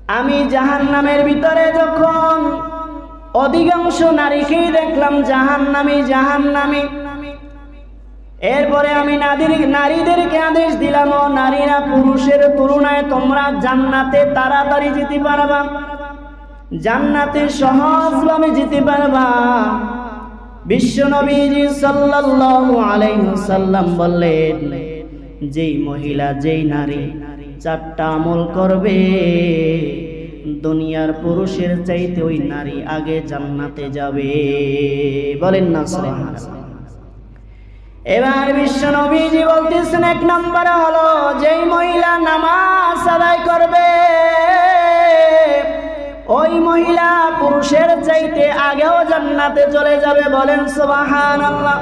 আমি জাহান্নামের ভিতরে যখন অধিকাংশ নারীকেই দেখলাম জাহান্নামী, এরপরে আমি নারীদেরকে আদেশ দিলাম, ও নারীরা পুরুষের তুলনায় তোমরা জান্নাতে তাড়াতাড়ি যেতে পারবা, জান্নাতে সহজভাবে যেতে পারবা। বিশ্বনবীজি সাল্লাল্লাহু আলাইহি ওয়াসাল্লাম বললেন, যেই মহিলা যেই নারী 4টা আমল করবে, দুনিয়ার পুরুষের চাইতে ওই নারী আগে জান্নাতে যাবে। বলেন না সুবহানাল্লাহ। এবার বিশ্বনবীজি বলতেছেন, 1 নম্বরে হলো যেই মহিলা নামাজ আদায় করবে, ওই মহিলা পুরুষের চাইতে আগেও জান্নাতে চলে যাবে। বলেন সুবহানাল্লাহ।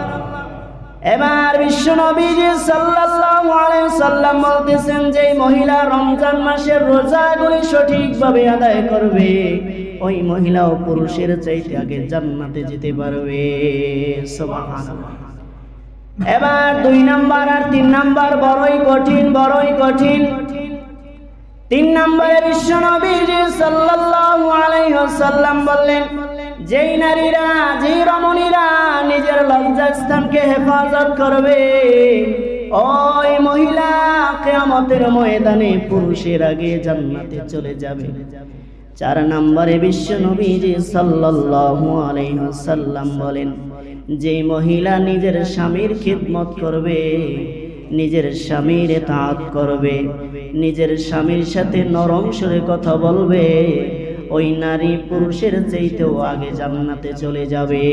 এবার বিশ্বনবীজি সাল্লাল্লাহু আলাইহি সাল্লাম বলতেছেন, যেই মহিলা রমজান মাসের রোজাগুলি সঠিকভাবে আদায় করবে, ওই মহিলাও পুরুষের চাইতে আগে জান্নাতে যেতে পারবে। সুবহানাল্লাহ। এবার 2 নাম্বার আর 3 নাম্বার বড়ই কঠিন। 3 নম্বরে বিশ্বনবীজি সাল্লাল্লাহু আলাইহি ওয়াসাল্লাম বললেন, যেই নারীরা যেই রমণীরা নিজের লজ্জাস্থানকে হেফাজত করবে, ওই মহিলা কিয়ামতের ময়দানে পুরুষের আগে জান্নাতে চলে যাবে। 4 নম্বরে বিশ্বনবীজি সাল্লাল্লাহু আলাইহি ওয়াসাল্লাম বলেন, যেই মহিলা নিজের স্বামীর খিদমত করবে, নিজের স্বামীর ইতাআত করবে, নিজের স্বামীর সাথে নরম সুরে কথা বলবে, ওই নারী পুরুষের চাইতেও আগে জান্নাতে চলে যাবে।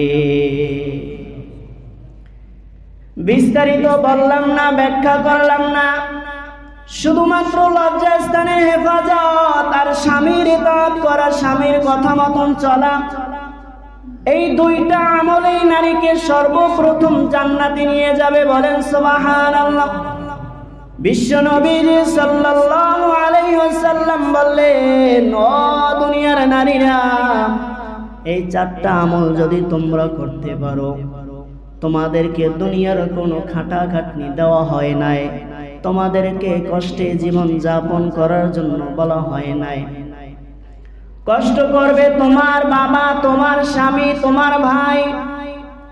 বিস্তারিত বললাম না, ব্যাখ্যা করলাম না, শুধুমাত্র লজ্জাস্থানের হেফাজত আর স্বামীর ইতাআত করা, স্বামীর কথা মতন চলা, এই 2টা আমলেই নারীকে সর্বপ্রথম জান্নাতে নিয়ে যাবে। বলেন সুবহানাল্লাহ। বিশ্বনবীজি সাল্লাল্লাহু আলাইহি ওয়াসাল্লাম বললেন, ও দুনিয়ার নারীরা, এই 4টা আমল যদি তোমরা করতে পারো, তোমাদেরকে দুনিয়ার কোনো খাটাখাটনি দেওয়া হয় নাই, তোমাদেরকে কষ্টে জীবন যাপন করার জন্য বলা হয় নাই। কষ্ট করবে তোমার বাবা, তোমার স্বামী, তোমার ভাই,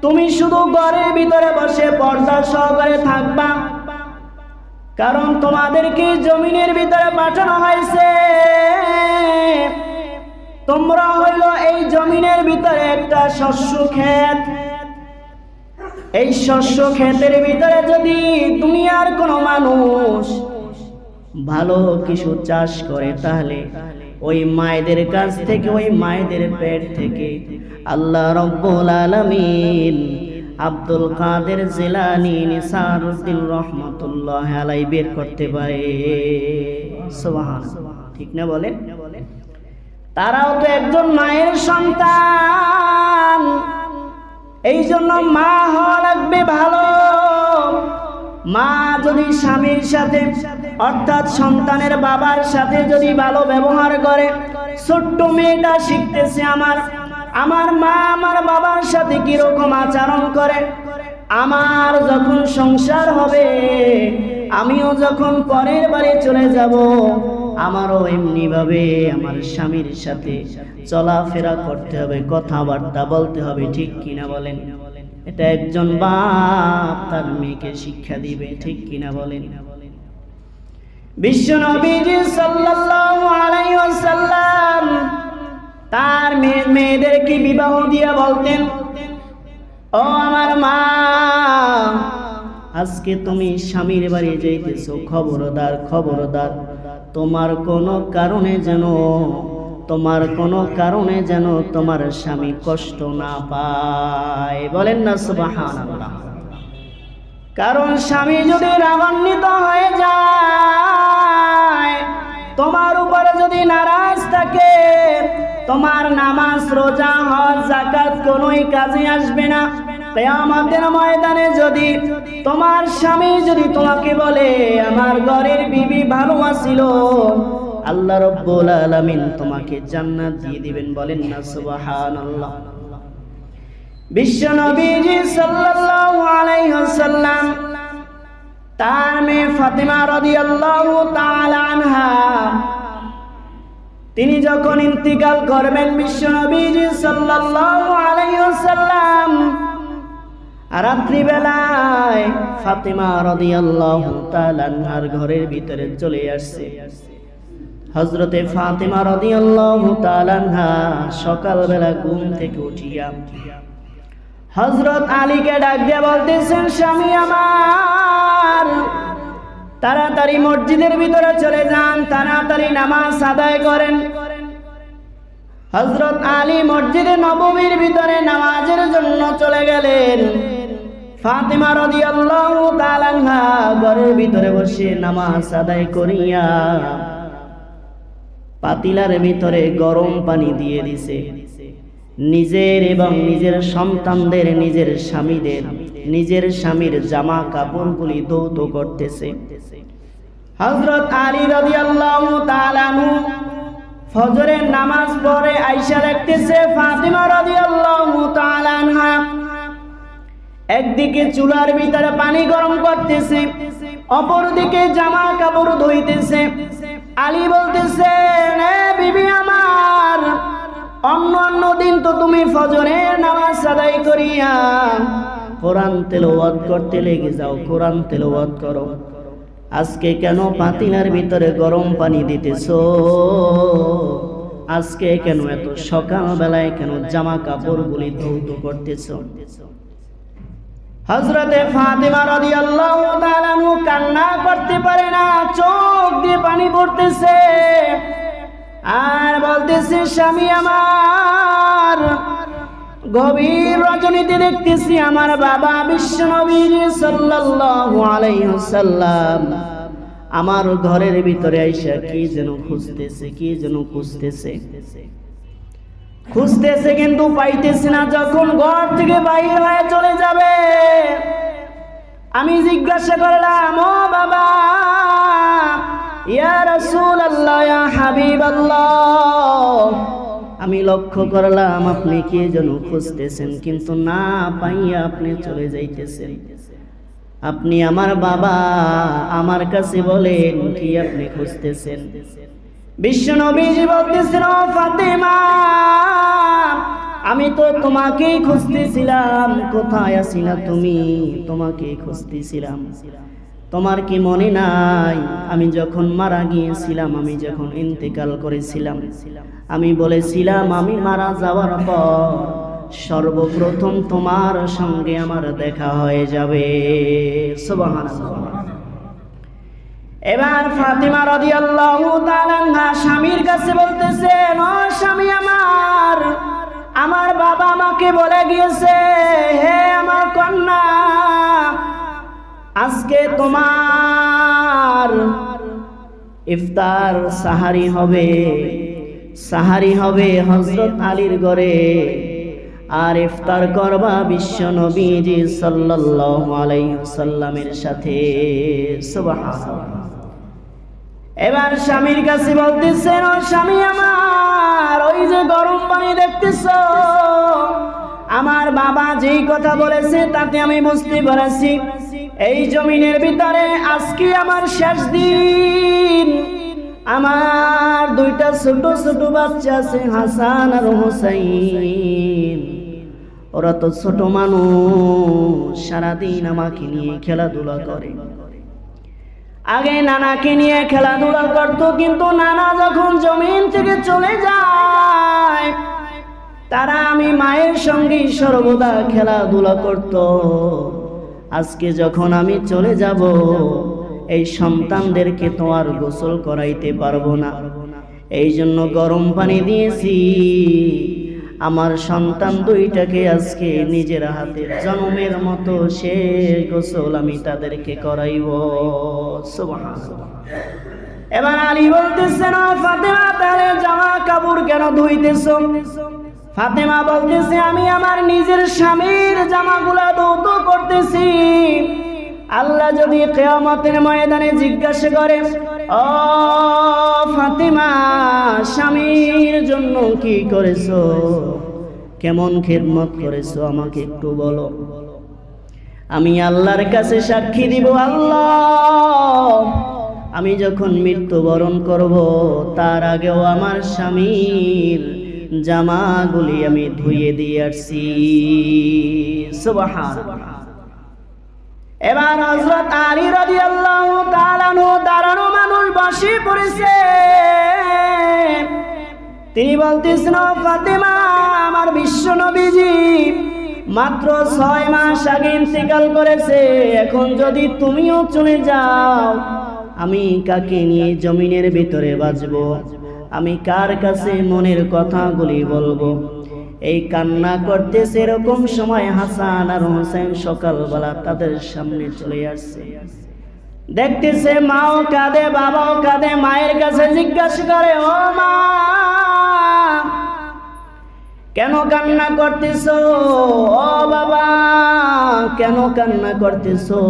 তুমি শুধু ঘরের ভিতরে বসে পর্দা সহকারে থাকবা, কারণ তোমাদেরকে জমিনের ভিতরে পাঠানো হয়েছে। তোমরা হইল এই জমিনের ভিতরে একটা শস্য ক্ষেত। এই শস্য ক্ষেতের ভিতরে যদি দুনিয়ার কোনো মানুষ ভালো কিছু চাষ করে, তাহলে ওই মায়েদের কাছ থেকে, ওই মায়েদের পেট থেকে আল্লাহ রাব্বুল আলামিন আব্দুল কাদের জিলানী নিসারউদ্দিন রহমাতুল্লাহি আলাইহি বের করতে পারে। সুবহানাল্লাহ, ঠিক না বলেন? তারাও তো একজন মায়ের সন্তান, এই জন্য মা হওয়া লাগবে ভালো। মা যদি স্বামীর সাথে, অর্থাৎ সন্তানের বাবার সাথে যদি ভালো ব্যবহার করে, ছোট্ট মেয়েটা শিখতেছে আমার মা আমার বাবার সাথে কিরকম আচরণ করে। আমার যখন সংসার হবে, আমিও যখন পরের বাড়ি চলে যাব, আমারও এমনি ভাবে আমার স্বামীর সাথে চলাফেরা করতে হবে, কথাবার্তা বলতে হবে, ঠিক কিনা বলেন? এটা একজন বাপ তার মেয়েকে শিক্ষা দিবে, ঠিক কিনা বলেন? বিশ্বনবীজি সাল্লাল্লাহু আলাইহি ওয়াসাল্লাম তার মেয়েদেরকে বিবাহ দিয়া বলতেন, ও আমার মা, আজকে তুমি স্বামীর বাড়ি যাইতেছো, খবরদার, তোমার কোনো কারণে যেন তোমার স্বামী কষ্ট না পায়। বলেন না সুবহানাল্লাহ। কারণ স্বামী যদি রাগান্বিত হয়ে যায়, তোমার উপরে যদি নারাজ থাকে, তোমার নামাজ, রোজা, হজ, যাকাত কোনোই কাজে আসবে না। কিয়ামতের ময়দানে যদি তোমার স্বামী যদি তোমাকে বলে আমার ঘরের বিবি ভালো আছিল, আল্লাহ রাব্বুল আলামিন তোমাকে জান্নাত দিয়ে দিবেন। বলেন না সুবহানাল্লাহ। বিশ্বনবীজি সাল্লাল্লাহু আলাইহি ওয়াসাল্লাম তার মেয়ে ফাতিমা রাদিয়াল্লাহু তাআলা আনহা তিনি যখন ইন্তিকাল করবেন বিশ্বনবীজি সাল্লাল্লাহু আলাইহি ওয়াসাল্লাম রাত্রিবেলায় ফাতিমা রাদিয়াল্লাহু তাআলা আনহার ঘরের ভিতরে চলে আসছে। হযরতে ফাতিমা রাদিয়াল্লাহু তাআলা আনহা সকালবেলা ঘুম থেকে উঠিয়া হযরত আলীকে ডাক দিয়ে বলতেছেন, স্বামী আমার, তাড়াতাড়ি মসজিদের ভিতরে চলে যান, তাড়াতাড়ি নামাজ আদায় করেন। হযরত আলী মসজিদে নববীর ভিতরে নামাজের জন্য চলে গেলেন। ফাতিমা রাদিয়াল্লাহু তাআলা আনহা ঘরের ভিতরে বসে নামাজ আদায় করিয়া পাতিলার ভিতরে গরম পানি দিয়ে দিছে। নিজের এবং নিজের সন্তানদের, নিজের স্বামীদের, নিজের স্বামীর জামা কাপড়গুলি ধৌত করতেছে। হযরত আলী রাদিয়াল্লাহু তাআলা আনহু ফজরের নামাজ পড়ে আয়েশা দেখতেছে ফাতিমা রাদিয়াল্লাহু তাআলা আনহা একদিকে চুলার ভিতরে পানি গরম করতেছে, অপরদিকে জামা কাপড় ধুইতেছে। আলী বলতেছে, এ বিবি আমার, অন্য দিন তো তুমি ফজরের নামাজ আদায় করিয়া কোরআন তেলাওয়াত করতে লেগে যাও, কোরআন তেলাওয়াত করো, আজকে কেন পাতিলার ভিতরে গরম পানি দিতেছো? আজকে কেন এত সকাল বেলায় কেন জামা কাপড়গুলি ধৌত করতেছো? হযরতে ফাতিমা রাদিয়াল্লাহু তাআলা আনহা কান্না করতে পারে না, চোখ দিয়ে পানি পড়তেছে আর বলতেছে, স্বামী আমার, গভীর রজনীতে দেখতেছি আমার বাবা বিশ্বনবী সাল্লাল্লাহু আলাইহি ওয়াসাল্লাম আমার ঘরের ভিতরে আইসা কি যেন খুঁজতেছে, কি যেন খুঁজতেছে কিন্তু পাইতেছে না। যখন ঘর থেকে বাইরে হয়ে চলে যাবে, আমি জিজ্ঞাসা করলাম, ও বাবা, ইয়া রাসূলুল্লাহ, ইয়া হাবিবাল্লাহ, আমি লক্ষ্য করলাম আপনি কি যেন খুঁজতেছেন, কিন্তু না পাইয়া আপনি চলে যাইতেছেন। আপনি আমার বাবা, আমার কাছে বলেন কি আপনি খুঁজতেছেন? বিশ্বনবীজি বলতেছেন, ও ফাতিমা, আমি তো তোমাকেই খুঁজতেছিলাম, কোথায় আছিলা তুমি? তোমাকেই খুঁজতেছিলাম। তোমার কি মনে নাই আমি যখন মারা গিয়েছিলাম, আমি যখন ইন্তেকাল করেছিলাম, আমি বলেছিলাম আমি মারা যাওয়ার পর সর্বপ্রথম তোমার সঙ্গে আমার দেখা হয়ে যাবে। সুবহানাল্লাহ। এবার ফাতিমা রাদিয়াল্লাহু তাআলা আনহা স্বামীর কাছে বলতেছেন, ও স্বামী আমার, আমার বাবা আমাকে বলে গিয়েছে, হে আমার কন্যা, আজকে তোমার ইফতার সাহারি হবে হযরত আলীর ঘরে, আর ইফতার করবা বিশ্ব নবীজি সাল্লাল্লাহু আলাইহি ওয়াসাল্লামের সাথে। সুবহানাল্লাহ। এবার স্বামীর কাছে বলতেছেন, ও স্বামী আমার, ওই যে গরম পানি দেখতেছো, আমার বাবা যেই কথা বলেছে তাতে আমি বুঝতে পারছি এই জমিনের ভিতরে আজকে আমার শেষ দিন। আমার দুইটা ছোট ছোট বাচ্চা আছে, হাসান আর হুসাইন, ওরা তো ছোট মানুষ, সারাদিন আমাকে নিয়ে খেলাধুলা করে। আগে নানাকে নিয়ে খেলাধুলা করতো, কিন্তু নানা যখন জমিন থেকে চলে যায়, তারা আমি মায়ের সঙ্গে সর্বদা খেলাধুলা করত। আজকে যখন আমি চলে যাব, এই সন্তানদেরকে তো আর গোসল করাইতে পারবো না, এই জন্য গরম পানি দিয়েছি। আমার সন্তান দুইটাকে আজকে নিজের হাতে জন্মের মতো শেষ গোসল আমি তাদেরকে করাইব। সুবহানাল্লাহ। এবার আলী বলতেছেন, ফাতেমা, তাহলে জামা কাপড় কেন ধুইতেছো? ফাতেমা বলতেছে, আমি আমার নিজের স্বামীর জামাগুলা ধৌত করতেছি। আল্লাহ যদি কিয়ামতের ময়দানে জিজ্ঞাসা করে, ও ফাতেমা, স্বামীর জন্য কি করেছো, কেমন খিদমত করেছো, আমাকে একটু বলো। আমি আল্লাহর কাছে সাক্ষী দিব, আল্লাহ আমি যখন মৃত্যুবরণ করব তার আগেও আমার স্বামীর জামাগুলি আমি ধুয়ে দিয়ে আসছি। সুবহানাল্লাহ। এবার হযরত আলী রাদিয়াল্লাহু তাআলা দাঁড়ানো মানুষ বসে পড়েছে। তিনি বলতেছেন, ফাতেমা, আমার বিশ্ব নবীজি মাত্র 6 মাস আগে ইন্তেকাল করেছে, এখন যদি তুমিও চলে যাও আমি কাকে নিয়ে জমিনের ভিতরে বাঁচব? আমি কার কাছে মনের কথাগুলি বলবো? এই কান্না করতেছে। এরকম সময় হাসান আর হোসেন সকালবেলা তাদের সামনে চলে আসছে। দেখতেছে মাও কাঁদে, বাবাও কাঁদে। মায়ের কাছে জিজ্ঞাসা করে, ও মা, কেন কান্না করতেছো? ও বাবা, কেন কান্না করতেছো?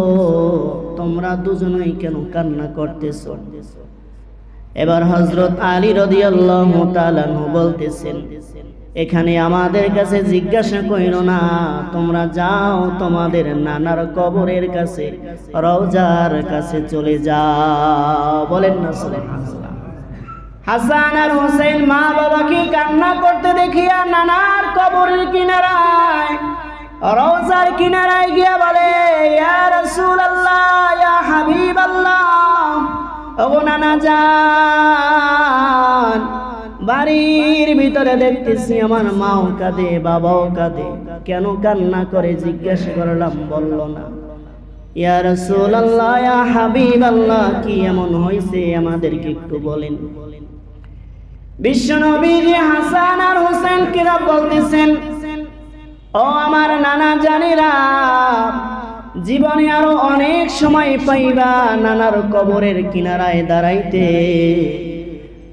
তোমরা দুজনেই কেন কান্না করতেছো? এবার হযরত আলী রাদিয়াল্লাহু তাআলা বলতেছেন, এখানে আমাদের কাছে জিজ্ঞাসা কইরো না, তোমরা যাও তোমাদের নানার কবরের কাছে, রওজার কাছে চলে যাও। বলেন না সুবহানাল্লাহ। হাসান আর হোসেন মা বাবাকে কান্না করতে দেখিয়া নানার কবরের কিনারায়, রওজার কিনারায় গিয়া বলে, ইয়া রাসূলুল্লাহ, ইয়া হাবিবাল্লাহ, ওগো নানা জান, বাড়ির ভিতরে দেখতেছি আমার মাও কাঁদে, বাবাও কাঁদে, কেন কান্না করে জিজ্ঞাসা করলাম, বলল না। ইয়া রাসূলুল্লাহ, ইয়া হাবিবাল্লাহ, কি এমন হয়েছে আমাদেরকে একটু বলেন। বিশ্বনবীজি হাসান আর হোসেনকে বলতেছেন, ও আমার নানা জানেরা, জীবনে আরো অনেক সময় পাইবা নানার কবরের কিনারায় দাঁড়াইতে,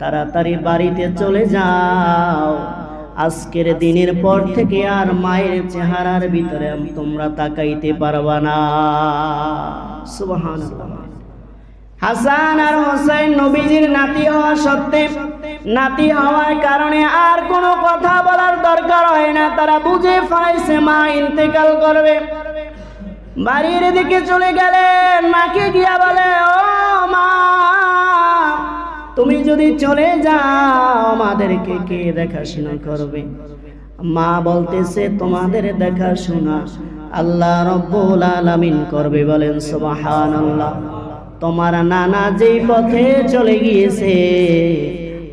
তাড়াতাড়ি বাড়িতে চলে যাও। আজকের দিনের পর থেকে আর মায়ের চেহারার ভিতরে তোমরা তাকাইতে পারবা না। সুবহানাল্লাহ। হাসান আর হোসেন নবীজির নাতি হওয়া সত্ত্বে, নাতি হওয়ার কারণে আর কোনো কথা বলার দরকার হয় না। তারা বুঝে ফেলাইছে মা ইন্তেকাল করবে। বাড়ির দিকে চলে গেলেন। মাকে গিয়া বলে, ও মা, তুমি যদি চলে যাও আমাদেরকে কে দেখাশোনা করবে? মা বলতেছে, তোমাদের দেখাশোনা আল্লাহ রব্বুল আলামিন করবে। বলেন সুবহানাল্লাহ। তোমার নানা যেই পথে চলে গিয়েছে,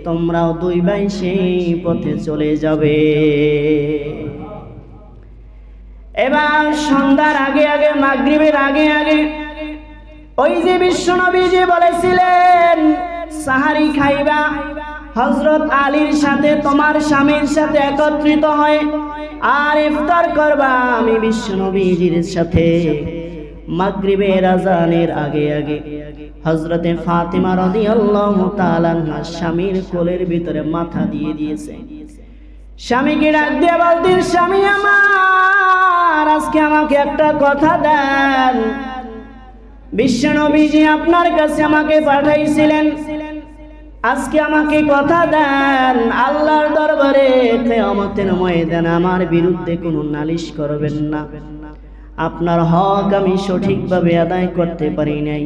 তোমরাও দুই ভাই সেই পথে চলে যাবে। এবার সন্ধ্যার আগে আগে, মাগরিবের আগে আগে, ওই যে বিশ্বনবীজি বলেছিলেন সাহারি খাইবা, হযরত আলীর সাথে তোমার স্বামীর সাথে একত্রিত হয় আর ইফতার করবা। আমি বিশ্বনবীজির সাথে মাগরিবের আযানের আগে আগে হযরতে ফাতিমা রাদিয়াল্লাহু তাআলা আনহার স্বামীর কোলের ভিতরে মাথা দিয়ে দিয়েছে। স্বামীকে ডাক দিয়ে বলতেন, স্বামী আমার, আজকে আমাকে একটা কথা দেন। বিশ্বনবীজি আপনার কাছে আমাকে পাঠাইছিলেন, আজকে আমাকে কথা দেন। আল্লাহর দরবারে কিয়ামতের ময়দানে আমার বিরুদ্ধে কোনো নালিশ করবেন না। আপনার হক আমি সঠিকভাবে আদায় করতে পারি নাই,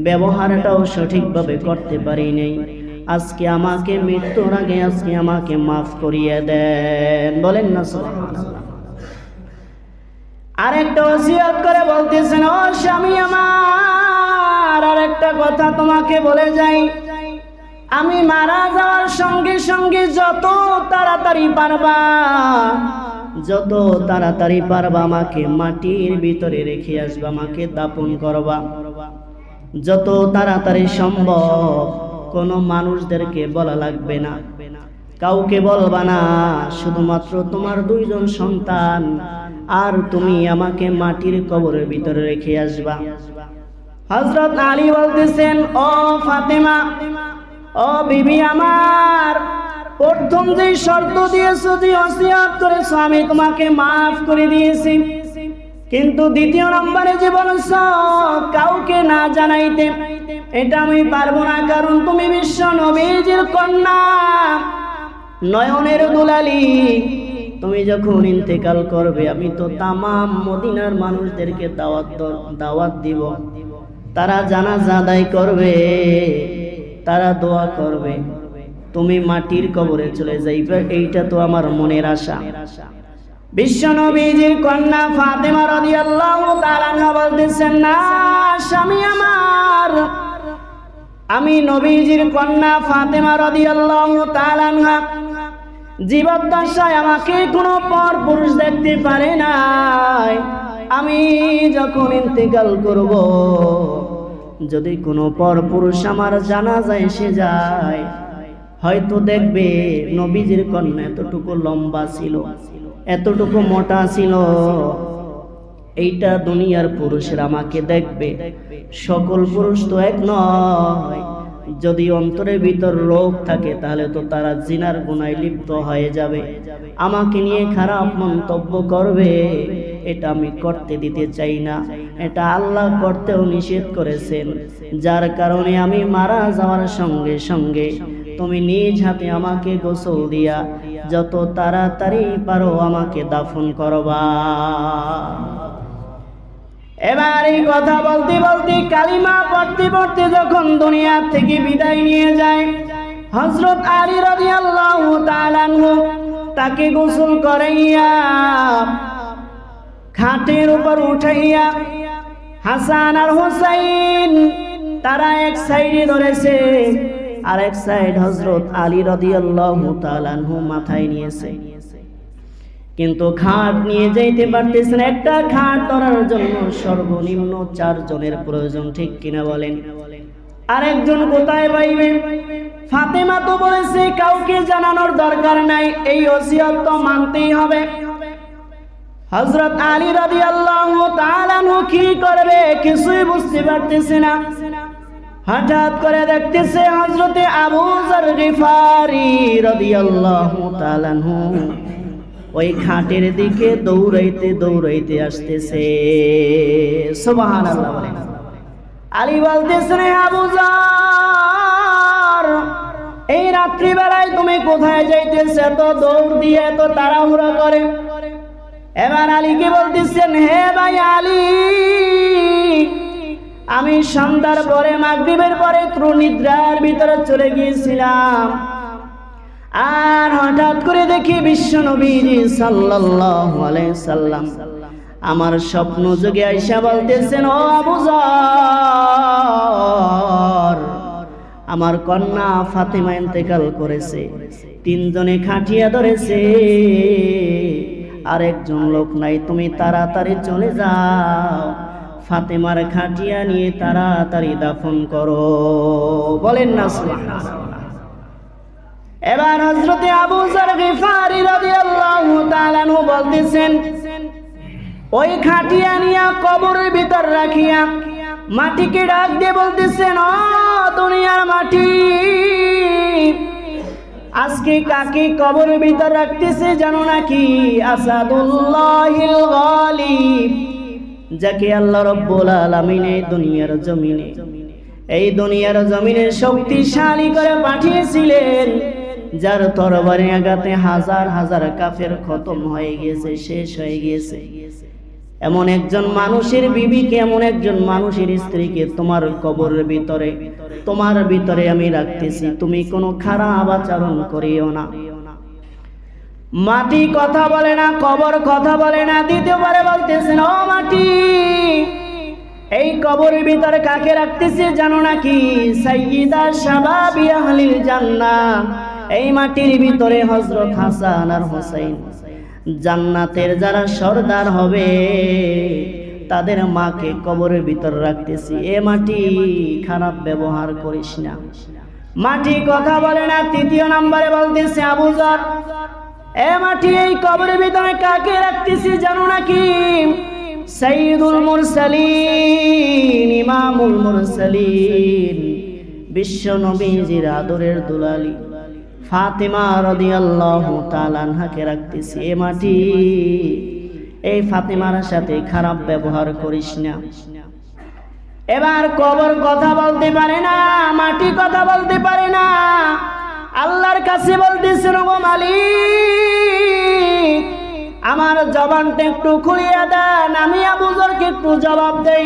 ব্যবহারটাও সঠিকভাবে করতে পারি নাই। আজকে আমাকে মৃত্যুর আগে আজকে আমাকে মাফ করিয়ে দেন। বলেন না সুবহানাল্লাহ। আরেকটা ওসিয়ত করে বলতেছেন, ও স্বামী আমার, আরেকটা কথা তোমাকে বলে যাই, আমি মারা যাওয়ার সঙ্গে সঙ্গে যত তাড়াতাড়ি পারবা আমাকে মাটির ভিতরে রেখে আসবা, আমাকে দাপন করবা। যত তাড়াতাড়ি সম্ভব, কোনো মানুষদেরকে বলা লাগবে না, কাউকে বলবা না, শুধুমাত্র তোমার 2 জন সন্তান আর তুমি আমাকে মাটির কবরের ভিতরে রেখে আসবা। হযরত আলী বলতেছেন, ও ফাতেমা, ও বিবি আমার, প্রথম যে শর্ত দিয়েছো, যে ওসিয়ত করেছো, আমি তোমাকে মাফ করে দিয়েছি, কিন্তু দ্বিতীয় নম্বরে যে বলেছো কাউকে না জানাইতে, এটা আমি পারবো না। কারণ তুমি বিশ্ব নবীজির কন্যা, নয়নের দুলালি। তুমি যখন ইন্তেকাল করবে, আমি তো তামাম মদিনার মানুষদেরকে দাওয়াত দিব। তারা জানাজা আদায় করবে, তারা দোয়া করবে, তুমি মাটির কবরে চলে যাইবে। এইটা তো আমার মনের আশা। বিশ্ব নবীজির কন্যা ফাতেমা রাদিয়াল্লাহু তাআলা আনহা বলতেছেন, না স্বামী আমার, আমি নবীজির কন্যা ফাতেমা রাদিয়াল্লাহু তাআলা আনহা জীবদ্দশায় আমাকে কোনো পর পুরুষ দেখতে পারে নাই। আমি যখন ইন্তেকাল করব, যদি কোনো পর পুরুষ আমার জানাজায় এসে যায়, হয়তো দেখবে নবীজির কন্যা এতটুকু লম্বা ছিল, এতটুকু মোটা ছিল। এইটা দুনিয়ার পুরুষেরা আমাকে দেখবে। সকল পুরুষ তো এক নয়। যদি অন্তরের ভিতর রোগ থাকে তাহলে তো তারা জিনার গুনায় লিপ্ত হয়ে যাবে, আমাকে নিয়ে খারাপ মন্তব্য করবে। এটা আমি করতে দিতে চাই না, এটা আল্লাহ করতেও নিষেধ করেছেন। যার কারণে আমি মারা যাওয়ার সঙ্গে সঙ্গে তুমি নিজ হাতে আমাকে গোসল দিয়া যত তাড়াতাড়ি পারো আমাকে দাফন করবা। এবার এই কথা বলতে বলতে, কালিমা পড়তে পড়তে যখন দুনিয়া থেকে বিদায় নিয়ে যায়, হযরত আলী রাদিয়াল্লাহু তাআলা আনহু তাকে গোসল করাইয়া খাটের উপর উঠাইয়া হাসান আর হুসাইন তারা এক সাইডে ধরেছে, আর এক সাইড হযরত আলী রাদিয়াল্লাহু তাআলা আনহু মাথায় নিয়েছে। কিন্তু খাট নিয়ে যাইতে পারতেছেন। একটা খাট ধরার জন্য সর্বনিম্ন 4 জনের প্রয়োজন, ঠিক কিনা বলেন? আরেকজন কোথায় পাইবে? ফাতেমা তো বলেছে কাউকে জানানোর দরকার নাই, এই ওসিয়ত তো মানতেই হবে। হযরত আলী রাদিয়াল্লাহু তাআলা আনহু কি করবে কিছুই বুঝতে পারতেছে না। হঠাৎ করে দেখতেছে হযরতে আবু যর গিফারি রাদিয়াল্লাহু তাআলা আনহু ওই খাটের দিকে দৌড়াইতে দৌড়াইতে আসতেছে। সুবহানাল্লাহ বলেন। আলী বলতেছেন, আবু যর, এই রাত্রি বেলায় তুমি কোথায় যাইতেছো এত দৌড় দিয়ে, এত তাড়াহুড়া করে? এবার আলীকে বলতেছেন, হে ভাই আলী, আমি সন্ধ্যার পরে মাগরিবের পরে নিদ্রার ভিতরে চলে গিয়েছিলাম, আর হঠাৎ করে দেখি বিশ্ব নবীজি সাল্লাল্লাহু আলাইহি সাল্লাম আমার স্বপ্ন যোগে আয়েশা বলতেছেন, ও আবু যর, আমার কন্যা ফাতেমা ইন্তেকাল করেছে। 3 জনে খাটিয়া ধরেছে, আরেকজন লোক নাই, তুমি তাড়াতাড়ি চলে যাও, ফাতেমার খাটিয়া নিয়ে তাড়াতাড়ি দাফন করো। বলেন না সুবহানাল্লাহ। এবার হযরতে আবু যর গিফারি রাদিয়াল্লাহু তাআলা আনহু বলতেছেন, ওই খাটিয়া নিয়া কবরের ভিতর রাখিয়া মাটিকে ডাক দিয়ে বলতেছেন, ও দুনিয়ার মাটি, আজকে কাকে কবরের ভিতর রাখতেছে জানো নাকি? আসাদুল্লাহিল গালিব, যাকে আল্লাহ রাব্বুল আলামিন এই দুনিয়ার জমিনে শক্তিশালী করে পাঠিয়েছিলেন, যার তরবারে আঘাতে হাজার হাজার কাফের খতম হয়ে গিয়েছে, শেষ হয়ে গিয়েছে। এমন একজন মানুষের বিবিকে, এমন একজন মানুষের স্ত্রীকে তোমার কবরের ভিতরে, তোমার ভিতরে আমি রাখতেছি, তুমি কোনো খারাপ আচরণ করিও না। মাটি কথা বলে না, কবর কথা বলে না। দ্বিতীয়বারে বলতেছেন, ও মাটি, এই কবরের ভিতরে কাকে রাখতেছি জানো নাকি? সাইয়্যিদা শাবাবি আহলিল জান্নাহ, এই মাটির ভিতরে হযরত হাসান আর হুসাইন, জান্নাতের যারা সর্দার হবে তাদের মাকে কবরের ভিতর রাখতেছি। এ মাটি, খারাপ ব্যবহার করিস না। মাটি কথা বলে না। 3 নম্বরে বলতেছে, আবু যর, এ মাটি, এই কবরের ভিতরে কাকে রাখতেছি জানো নাকি? সাইয়্যিদুল মুরসালিন, ইমামুল মুরসালিন, বিশ্ব নবীজির আদরের দুলালি ফাতেমা রাদিয়াল্লাহু তাআলা আনহাকে রাখতেছি। এ মাটি, এই ফাতেমার সাথে খারাপ ব্যবহার করিস না। এবার কবর কথা বলতে পারে না, মাটি কথা বলতে পারে না। আল্লাহর কাছে বলতেছেন, ও মালিক, আমার জবানটা একটু খুলিয়ে দেন, আমি আবু যরকে একটু জবাব দেই।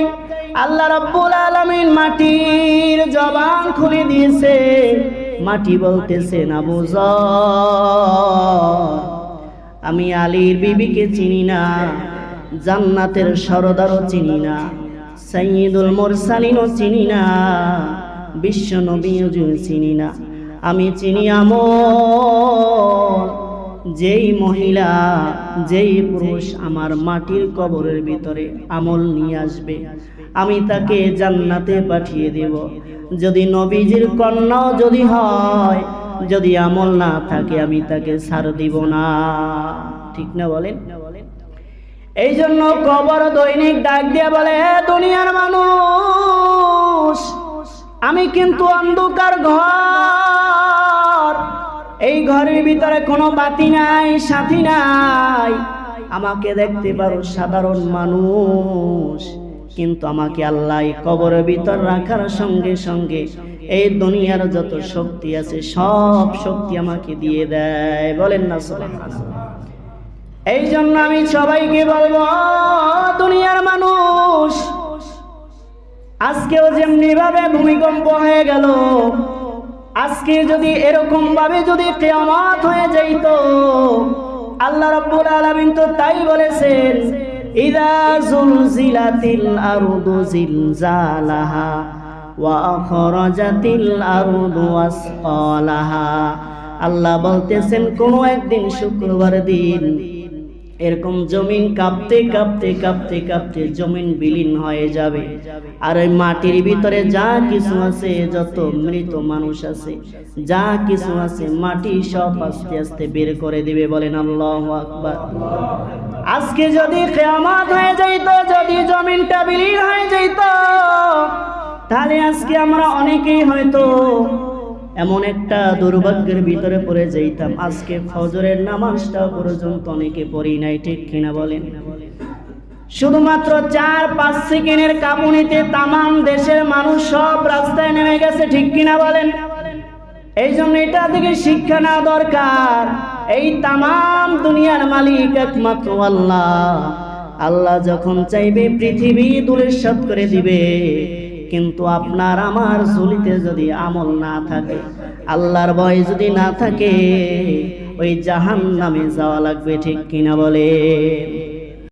আল্লাহ রাব্বুল আলামিন মাটির জবান খুলে দিয়েছে। মাটি বলতেছেন, আবু যর, আমি আলীর বিবিকে চিনি না, জান্নাতের সরদারও চিনি না, সাইয়্যিদুল মুরসালিনও চিনি না, বিশ্ব নবীও চিনি না। আমি চিনি আমল, যেই মহিলা যেই পুরুষ আমার মাটির কবরের ভিতরে আমল নিয়ে আসবে, আমি তাকে জান্নাতে পাঠিয়ে দেব। যদি নবীজির কন্যাও যদি হয়, যদি আমল না থাকে আমি তাকে ছাড় দিব না। ঠিক না বলেন? এই জন্য কবর দৈনিক ডাক দিয়ে বলে, হে দুনিয়ার মানুষ, আমি কিন্তু অন্ধকার ঘর, এই ঘরের ভিতরে কোনো বাতি নাই, সাথী নাই। আমাকে দেখতে পারো সাধারণ মানুষ, কিন্তু আমাকে আল্লাহ কবরের ভিতর রাখার সঙ্গে সঙ্গে এই দুনিয়ার যত শক্তি আছে সব শক্তি আমাকে দিয়ে দেয়। বলেন না সুবহানাল্লাহ। এই জন্য আমি সবাইকে বলবো, দুনিয়ার মানুষ, আজকেও যেমনি ভাবে ভূমিকম্প হয়ে গেল, আজকে যদি এরকম ভাবে যদি কিয়ামত হয়ে যাইত, আল্লাহ রাব্বুল আলামিন তো তাই বলেছেন, ইযা যুলজিলাতিল আরদু জিলজালাহা ওয়া আখরাজাতিল আরদু আসকালাহা। আল্লাহ বলতেছেন, কোন একদিন শুক্রবার দিন এরকম জমিন কাঁপতে কাঁপতে কাঁপতে কাঁপতে জমিন বিলীন হয়ে যাবে, আর ওই মাটির ভিতরে যা কিছু আছে, যত মৃত মানুষ আছে, যা কিছু আছে, মাটি সব আস্তে আস্তে বের করে দিবে। বলেন আল্লাহু আকবার। আজকে যদি কিয়ামত হয়ে যাইত, যদি জমিনটা বিলীন হয়ে যাইত, তাহলে আজকে আমরা অনেকেই হয়তো এমন একটা দুর্ভাগ্যের ভিতরে পড়ে যাইতাম, আজকে ফজরের নামাজটা পর্যন্ত অনেকে পড়ি নাই। ঠিক কিনা বলেন? শুধুমাত্র 4-5 সেকেন্ডের কাঁপুনিতে তামাম দেশের মানুষ সব রাস্তায় নেমে গেছে। ঠিক কিনা বলেন? এই জন্য এটা থেকে শিক্ষা নেওয়া দরকার। এই তামাম দুনিয়ার মালিক একমাত্র আল্লাহ। আল্লাহ যখন চাইবে পৃথিবী ধূলিসাৎ করে দিবে, কিন্তু আপনার আমার ঝুলিতে যদি আমল না থাকে, আল্লাহর ভয় যদি না থাকে, ওই জাহান্নামে যাওয়া লাগবে। ঠিক কিনা বলে?